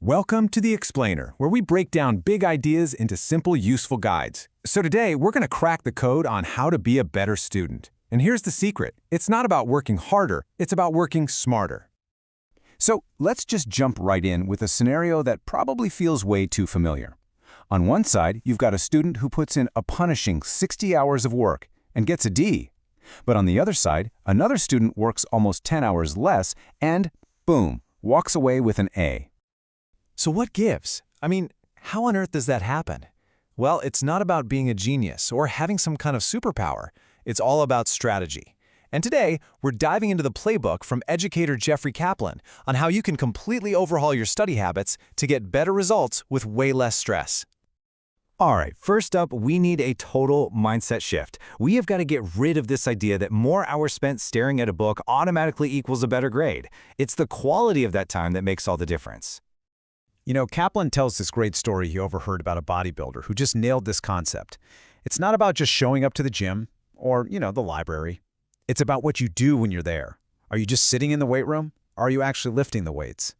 Welcome to The Explainer, where we break down big ideas into simple, useful guides. So today, we're going to crack the code on how to be a better student. And here's the secret. It's not about working harder, it's about working smarter. So let's just jump right in with a scenario that probably feels way too familiar. On one side, you've got a student who puts in a punishing 60 hours of work and gets a D. But on the other side, another student works almost 10 hours less and, boom, walks away with an A. So what gives? I mean, how on earth does that happen? Well, it's not about being a genius or having some kind of superpower. It's all about strategy. And today, we're diving into the playbook from educator Jeffry Kaplan on how you can completely overhaul your study habits to get better results with way less stress. All right, first up, we need a total mindset shift. We have got to get rid of this idea that more hours spent staring at a book automatically equals a better grade. It's the quality of that time that makes all the difference. You know, Kaplan tells this great story he overheard about a bodybuilder who just nailed this concept. It's not about just showing up to the gym or, the library. It's about what you do when you're there. Are you just sitting in the weight room? Or are you actually lifting the weights?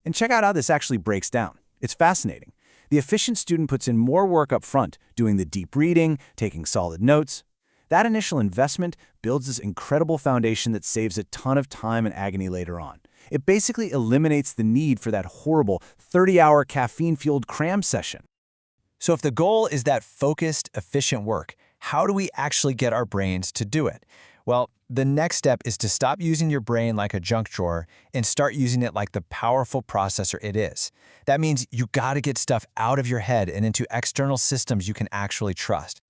And check out how this actually breaks down. It's fascinating. The efficient student puts in more work up front, doing the deep reading, taking solid notes. That initial investment builds this incredible foundation that saves a ton of time and agony later on. It basically eliminates the need for that horrible 30-hour caffeine-fueled cram session. So if the goal is that focused, efficient work, how do we actually get our brains to do it? Well, the next step is to stop using your brain like a junk drawer and start using it like the powerful processor it is. That means you gotta get stuff out of your head and into external systems you can actually trust.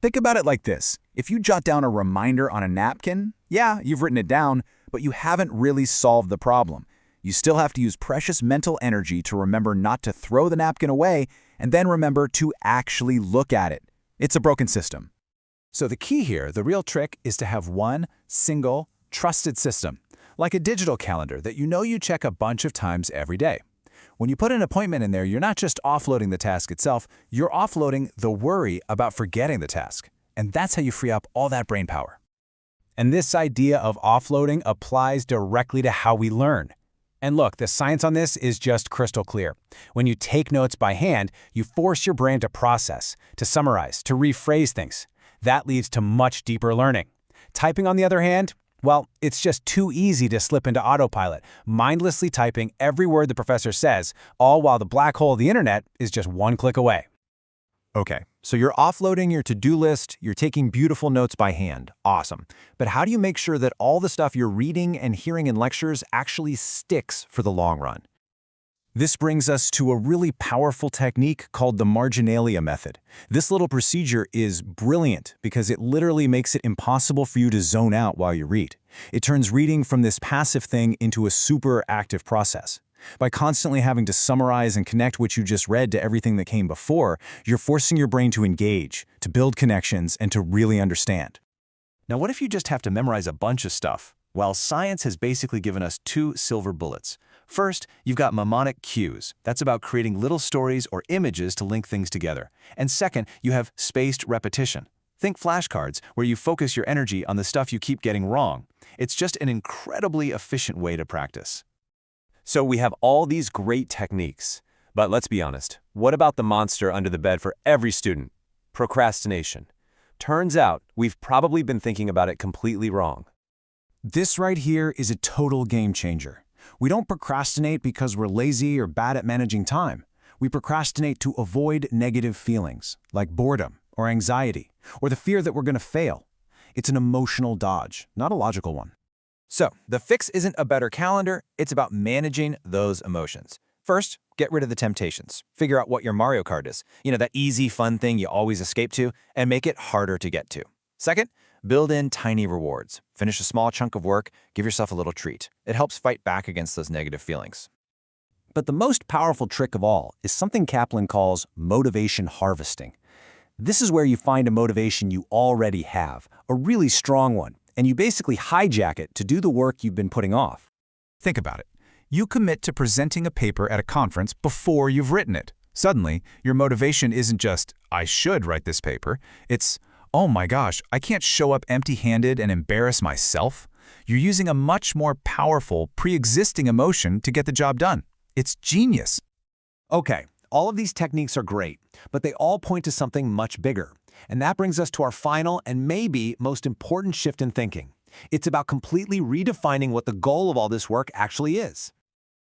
Think about it like this. If you jot down a reminder on a napkin, yeah, you've written it down, but you haven't really solved the problem. You still have to use precious mental energy to remember not to throw the napkin away and then remember to actually look at it. It's a broken system. So the key here, the real trick, is to have one single, trusted system, like a digital calendar that you check a bunch of times every day. When you put an appointment in there, you're not just offloading the task itself, you're offloading the worry about forgetting the task. And that's how you free up all that brain power. And this idea of offloading applies directly to how we learn. And look, the science on this is just crystal clear. When you take notes by hand, you force your brain to process, to summarize, to rephrase things. That leads to much deeper learning. Typing, on the other hand, well, it's just too easy to slip into autopilot, mindlessly typing every word the professor says, all while the black hole of the internet is just one click away. Okay, so you're offloading your to-do list, you're taking beautiful notes by hand. Awesome. But how do you make sure that all the stuff you're reading and hearing in lectures actually sticks for the long run? This brings us to a really powerful technique called the marginalia method. This little procedure is brilliant because it literally makes it impossible for you to zone out while you read. It turns reading from this passive thing into a super active process. By constantly having to summarize and connect what you just read to everything that came before, you're forcing your brain to engage, to build connections, and to really understand. Now, what if you just have to memorize a bunch of stuff? Well, science has basically given us two silver bullets. First, you've got mnemonic cues. That's about creating little stories or images to link things together. And second, you have spaced repetition. Think flashcards, where you focus your energy on the stuff you keep getting wrong. It's just an incredibly efficient way to practice. So we have all these great techniques, but let's be honest, what about the monster under the bed for every student? Procrastination. Turns out, we've probably been thinking about it completely wrong. This right here is a total game changer. We don't procrastinate because we're lazy or bad at managing time. We procrastinate to avoid negative feelings, like boredom or anxiety, or the fear that we're going to fail. It's an emotional dodge, not a logical one. So, the fix isn't a better calendar, it's about managing those emotions. First, get rid of the temptations. Figure out what your Mario Kart is. That easy, fun thing you always escape to, and make it harder to get to. Second, build in tiny rewards. Finish a small chunk of work, give yourself a little treat. It helps fight back against those negative feelings. But the most powerful trick of all is something Kaplan calls motivation harvesting. This is where you find a motivation you already have, a really strong one, and you basically hijack it to do the work you've been putting off. Think about it. You commit to presenting a paper at a conference before you've written it. Suddenly, your motivation isn't just, I should write this paper. It's, oh my gosh, I can't show up empty-handed and embarrass myself. You're using a much more powerful, pre-existing emotion to get the job done. It's genius. Okay, all of these techniques are great, but they all point to something much bigger. And that brings us to our final and maybe most important shift in thinking. It's about completely redefining what the goal of all this work actually is.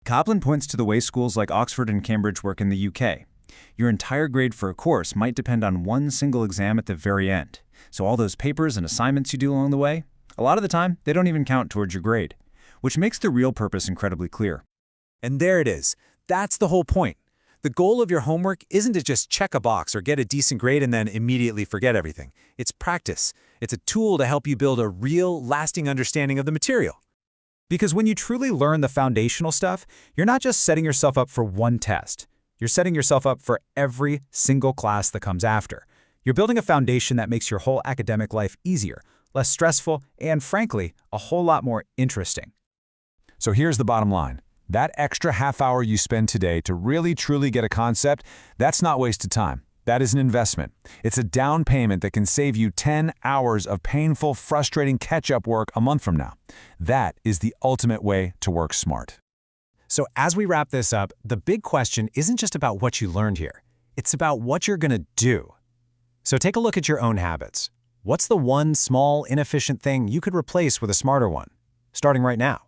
Kaplan points to the way schools like Oxford and Cambridge work in the UK. Your entire grade for a course might depend on one single exam at the very end. So all those papers and assignments you do along the way, a lot of the time, they don't even count towards your grade, which makes the real purpose incredibly clear. And there it is. That's the whole point. The goal of your homework isn't to just check a box or get a decent grade and then immediately forget everything. It's practice. It's a tool to help you build a real, lasting understanding of the material. Because when you truly learn the foundational stuff, you're not just setting yourself up for one test. You're setting yourself up for every single class that comes after. You're building a foundation that makes your whole academic life easier, less stressful, and frankly, a whole lot more interesting. So here's the bottom line. That extra half hour you spend today to really truly get a concept, that's not wasted time. That is an investment. It's a down payment that can save you 10 hours of painful, frustrating catch-up work a month from now. That is the ultimate way to work smart. So as we wrap this up, the big question isn't just about what you learned here. It's about what you're going to do. So take a look at your own habits. What's the one small, inefficient thing you could replace with a smarter one, starting right now?